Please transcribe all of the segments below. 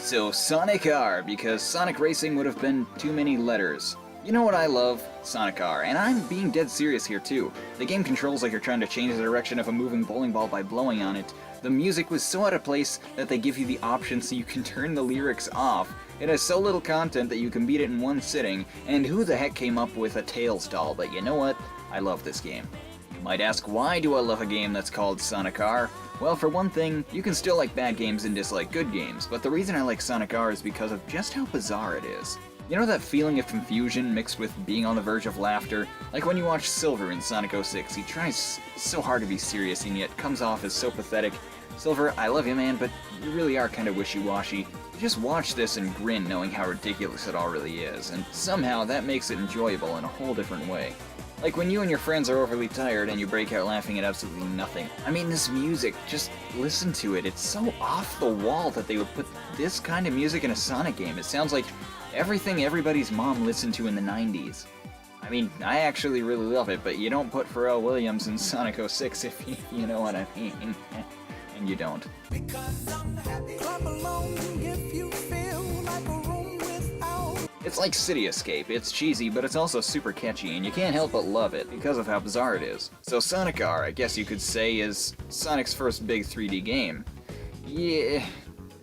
So Sonic R, because Sonic Racing would have been too many letters. You know what I love? Sonic R, and I'm being dead serious here too. The game controls like you're trying to change the direction of a moving bowling ball by blowing on it. The music was so out of place that they give you the option so you can turn the lyrics off. It has so little content that you can beat it in one sitting, and who the heck came up with a Tails doll? But you know what? I love this game. You might ask, why do I love a game that's called Sonic R? Well, for one thing, you can still like bad games and dislike good games, but the reason I like Sonic R is because of just how bizarre it is. You know that feeling of confusion mixed with being on the verge of laughter? Like when you watch Silver in Sonic 06, he tries so hard to be serious and yet comes off as so pathetic. Silver, I love you man, but you really are kind of wishy-washy. You just watch this and grin knowing how ridiculous it all really is, and somehow that makes it enjoyable in a whole different way. Like when you and your friends are overly tired and you break out laughing at absolutely nothing. I mean, this music, just listen to it. It's so off the wall that they would put this kind of music in a Sonic game. It sounds like everything everybody's mom listened to in the 90s. I mean, I actually really love it, but you don't put Pharrell Williams in Sonic 06 if you know what I mean. And you don't. It's like City Escape. It's cheesy, but it's also super catchy, and you can't help but love it because of how bizarre it is. So Sonic R, I guess you could say, is Sonic's first big 3D game. Yeah,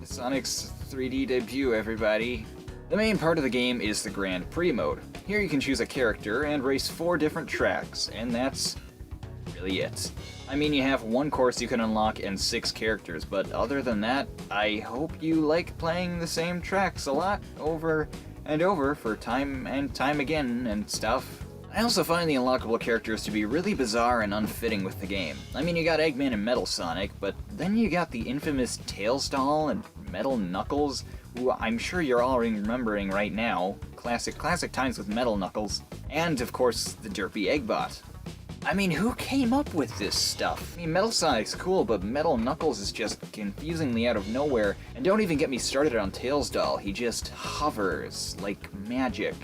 Sonic's 3D debut, everybody. The main part of the game is the Grand Prix mode. Here you can choose a character and race 4 different tracks, and that's really it. I mean, you have 1 course you can unlock and 6 characters, but other than that, I hope you like playing the same tracks a lot over and over for time and time again and stuff. I also find the unlockable characters to be really bizarre and unfitting with the game. I mean, you got Eggman and Metal Sonic, but then you got the infamous Tails doll and Metal Knuckles, who I'm sure you're all remembering right now. Classic times with Metal Knuckles. And, of course, the derpy Eggbot. I mean, who came up with this stuff? I mean, Metal Sonic's cool, but Metal Knuckles is just confusingly out of nowhere. And don't even get me started on Tails doll, he just hovers like magic.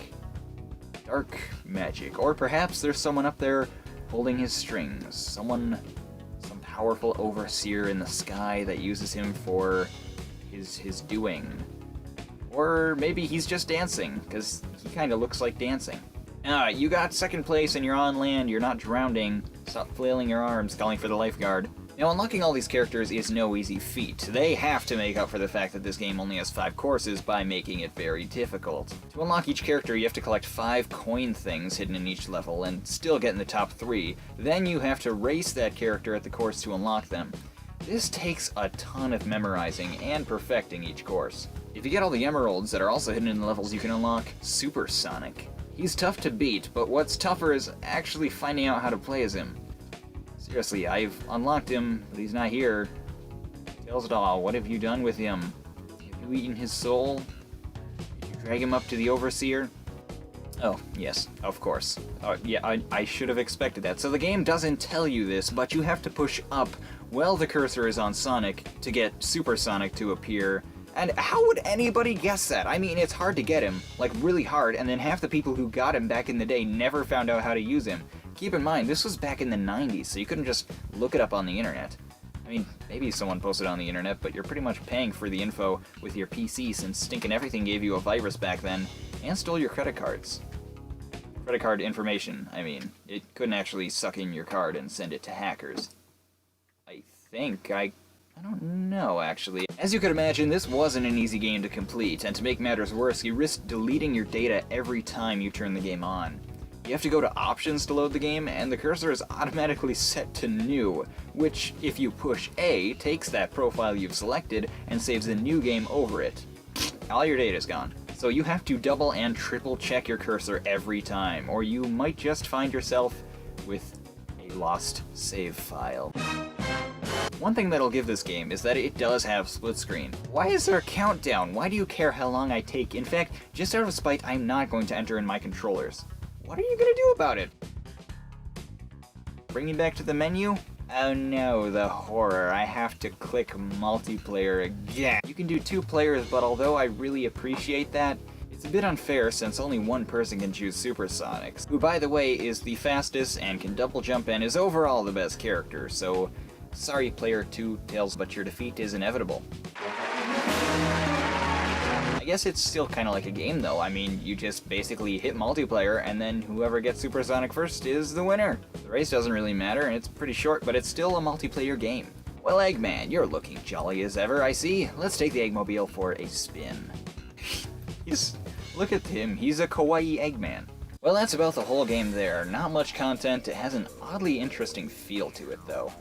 Dark magic. Or perhaps there's someone up there holding his strings. Some powerful overseer in the sky that uses him for his doing. Or maybe he's just dancing, because he kinda looks like dancing. You got second place and you're on land, you're not drowning. Stop flailing your arms, calling for the lifeguard. Now, unlocking all these characters is no easy feat. They have to make up for the fact that this game only has 5 courses by making it very difficult. To unlock each character, you have to collect 5 coin things hidden in each level and still get in the top 3. Then you have to race that character at the course to unlock them. This takes a ton of memorizing and perfecting each course. If you get all the emeralds that are also hidden in the levels, you can unlock Super Sonic. He's tough to beat, but what's tougher is actually finding out how to play as him. Seriously, I've unlocked him, but he's not here. Tails doll, what have you done with him? Have you eaten his soul? Did you drag him up to the Overseer? Oh, yes, of course. Yeah, I should have expected that. So the game doesn't tell you this, but you have to push up while the cursor is on Sonic to get Super Sonic to appear. And how would anybody guess that? I mean, it's hard to get him, like really hard, and then half the people who got him back in the day never found out how to use him. Keep in mind, this was back in the 90s, so you couldn't just look it up on the internet. I mean, maybe someone posted on the internet, but you're pretty much paying for the info with your PC since Stinkin' Everything gave you a virus back then, and stole your credit cards. Credit card information, I mean. It couldn't actually suck in your card and send it to hackers. I think I don't know, actually. As you could imagine, this wasn't an easy game to complete, and to make matters worse, you risk deleting your data every time you turn the game on. You have to go to options to load the game, and the cursor is automatically set to new, which, if you push A, takes that profile you've selected and saves the new game over it. All your data's gone. So you have to double and triple check your cursor every time, or you might just find yourself with a lost save file. One thing that'll give this game is that it does have split screen. Why is there a countdown? Why do you care how long I take? In fact, just out of spite, I'm not going to enter in my controllers. What are you gonna do about it? Bring me back to the menu? Oh no, the horror. I have to click multiplayer again. You can do 2 players, but although I really appreciate that, it's a bit unfair since only 1 person can choose Super Sonic, who by the way is the fastest and can double jump and is overall the best character, so sorry player 2 Tails, but your defeat is inevitable. I guess it's still kind of like a game though. I mean, you just basically hit multiplayer and then whoever gets Supersonic first is the winner. The race doesn't really matter and it's pretty short, but it's still a multiplayer game. Well, Eggman, you're looking jolly as ever, I see. Let's take the Eggmobile for a spin. Look at him, he's a kawaii Eggman. Well, that's about the whole game there. Not much content, it has an oddly interesting feel to it though.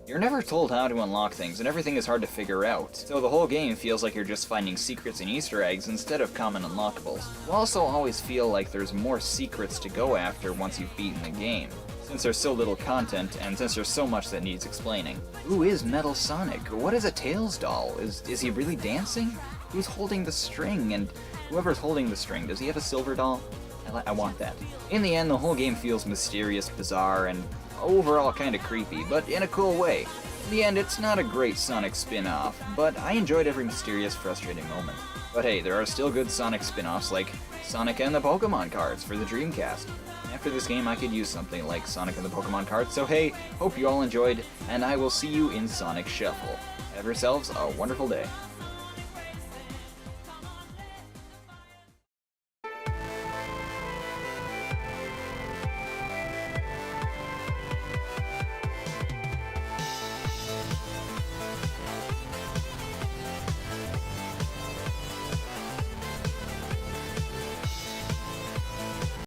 You're never told how to unlock things, and everything is hard to figure out, so the whole game feels like you're just finding secrets and Easter eggs instead of common unlockables. You also always feel like there's more secrets to go after once you've beaten the game, since there's so little content, and since there's so much that needs explaining. Who is Metal Sonic? What is a Tails doll? Is he really dancing? Who's holding the string? And whoever's holding the string, does he have a silver doll? I want that. In the end, the whole game feels mysterious, bizarre, and overall kinda creepy, but in a cool way. In the end, it's not a great Sonic spin-off, but I enjoyed every mysterious, frustrating moment. But hey, there are still good Sonic spin-offs like Sonic and the Pokemon cards for the Dreamcast. After this game, I could use something like Sonic and the Pokemon cards, so hey, hope you all enjoyed, and I will see you in Sonic Shuffle. Have yourselves a wonderful day.